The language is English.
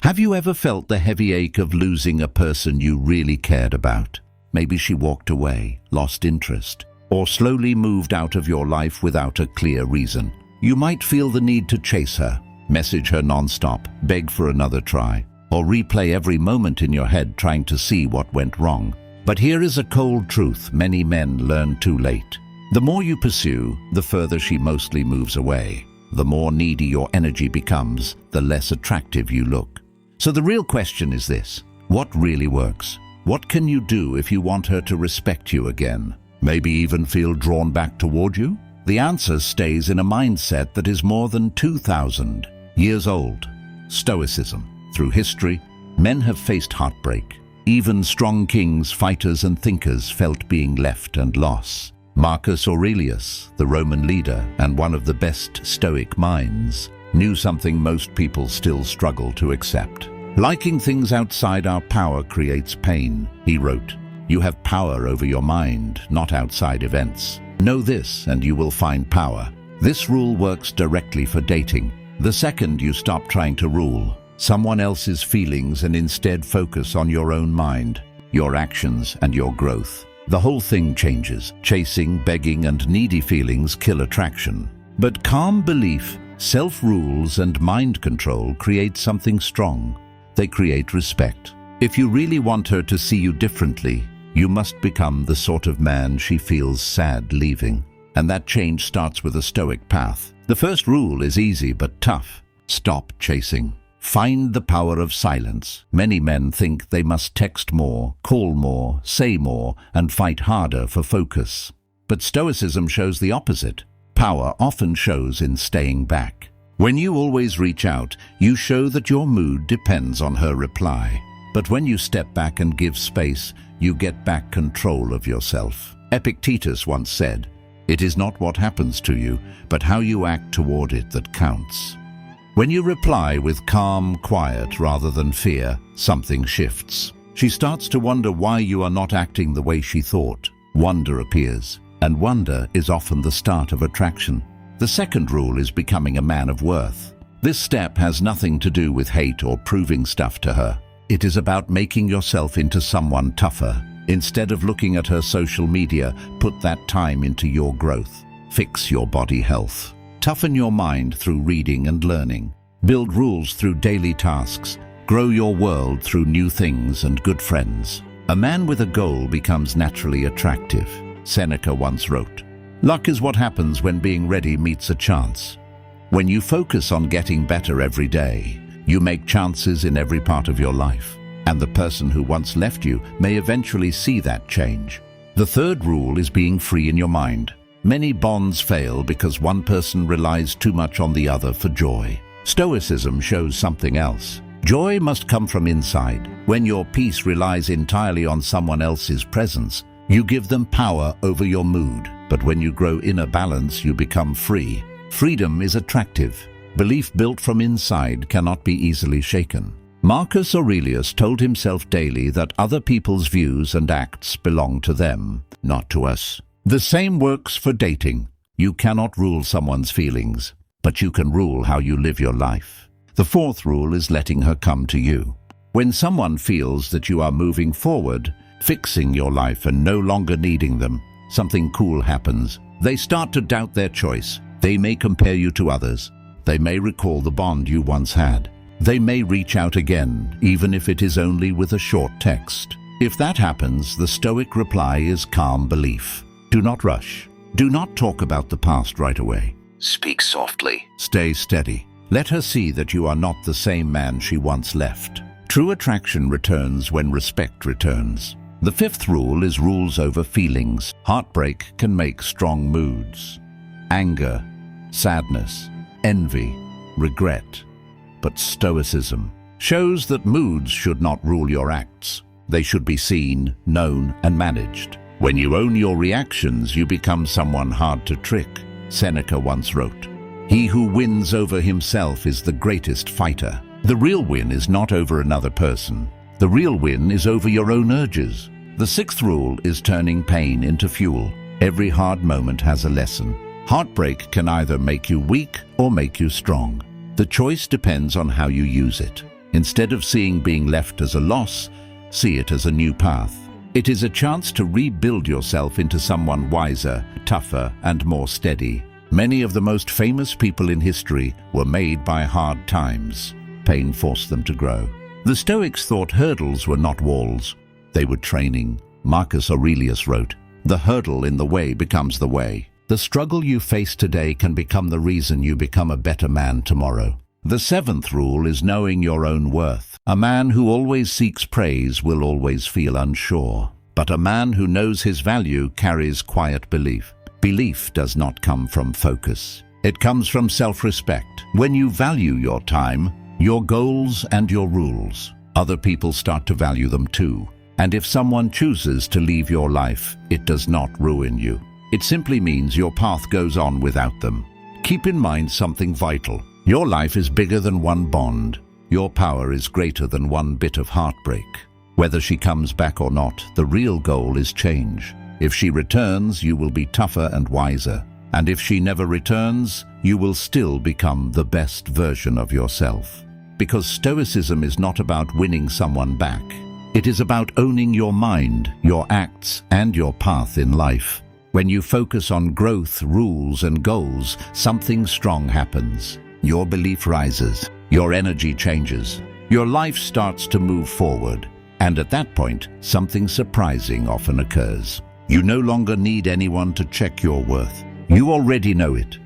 Have you ever felt the heavy ache of losing a person you really cared about? Maybe she walked away, lost interest, or slowly moved out of your life without a clear reason. You might feel the need to chase her, message her non-stop, beg for another try, or replay every moment in your head trying to see what went wrong. But here is a cold truth many men learn too late. The more you pursue, the further she mostly moves away. The more needy your energy becomes, the less attractive you look. So the real question is this: what really works? What can you do if you want her to respect you again? Maybe even feel drawn back toward you? The answer stays in a mindset that is more than 2,000 years old: Stoicism. Through history, men have faced heartbreak. Even strong kings, fighters, and thinkers felt being left and lost. Marcus Aurelius, the Roman leader and one of the best Stoic minds, knew something most people still struggle to accept. Liking things outside our power creates pain, he wrote. You have power over your mind, not outside events. Know this and you will find power. This rule works directly for dating. The second you stop trying to rule someone else's feelings and instead focus on your own mind, your actions, and your growth, the whole thing changes. Chasing, begging, and needy feelings kill attraction. But calm belief, self-rules, and mind control create something strong. They create respect. If you really want her to see you differently, you must become the sort of man she feels sad leaving. And that change starts with a Stoic path. The first rule is easy but tough. Stop chasing. Find the power of silence. Many men think they must text more, call more, say more, and fight harder for focus. But Stoicism shows the opposite. Power often shows in staying back. When you always reach out, you show that your mood depends on her reply. But when you step back and give space, you get back control of yourself. Epictetus once said, "It is not what happens to you, but how you act toward it that counts." When you reply with calm quiet rather than fear, something shifts. She starts to wonder why you are not acting the way she thought. Wonder appears, and wonder is often the start of attraction. The second rule is becoming a man of worth. This step has nothing to do with hate or proving stuff to her. It is about making yourself into someone tougher. Instead of looking at her social media, put that time into your growth. Fix your body health. Toughen your mind through reading and learning. Build rules through daily tasks. Grow your world through new things and good friends. A man with a goal becomes naturally attractive. Seneca once wrote, "Luck is what happens when being ready meets a chance." When you focus on getting better every day, you make chances in every part of your life. And the person who once left you may eventually see that change. The third rule is being free in your mind. Many bonds fail because one person relies too much on the other for joy. Stoicism shows something else. Joy must come from inside. When your peace relies entirely on someone else's presence, you give them power over your mood. But when you grow inner balance, you become free. Freedom is attractive. Belief built from inside cannot be easily shaken. Marcus Aurelius told himself daily that other people's views and acts belong to them, not to us. The same works for dating. You cannot rule someone's feelings, but you can rule how you live your life. The fourth rule is letting her come to you. When someone feels that you are moving forward, fixing your life and no longer needing them, something cool happens. They start to doubt their choice. They may compare you to others. They may recall the bond you once had. They may reach out again, even if it is only with a short text. If that happens, the Stoic reply is calm belief. Do not rush. Do not talk about the past right away. Speak softly. Stay steady. Let her see that you are not the same man she once left. True attraction returns when respect returns. The fifth rule is rules over feelings. Heartbreak can make strong moods. Anger, sadness, envy, regret. But Stoicism shows that moods should not rule your acts. They should be seen, known, and managed. When you own your reactions, you become someone hard to trick. Seneca once wrote, "He who wins over himself is the greatest fighter." The real win is not over another person. The real win is over your own urges. The sixth rule is turning pain into fuel. Every hard moment has a lesson. Heartbreak can either make you weak or make you strong. The choice depends on how you use it. Instead of seeing being left as a loss, see it as a new path. It is a chance to rebuild yourself into someone wiser, tougher, and more steady. Many of the most famous people in history were made by hard times. Pain forced them to grow. The Stoics thought hurdles were not walls. They were training. Marcus Aurelius wrote, "The hurdle in the way becomes the way." The struggle you face today can become the reason you become a better man tomorrow. The seventh rule is knowing your own worth. A man who always seeks praise will always feel unsure. But a man who knows his value carries quiet belief. Belief does not come from focus. It comes from self-respect. When you value your time, your goals and your rules, other people start to value them too. And if someone chooses to leave your life, it does not ruin you. It simply means your path goes on without them. Keep in mind something vital. Your life is bigger than one bond. Your power is greater than one bit of heartbreak. Whether she comes back or not, the real goal is change. If she returns, you will be tougher and wiser. And if she never returns, you will still become the best version of yourself. Because Stoicism is not about winning someone back. It is about owning your mind, your acts, and your path in life. When you focus on growth, rules, and goals, something strong happens. Your belief rises, your energy changes, your life starts to move forward. And at that point, something surprising often occurs. You no longer need anyone to check your worth. You already know it.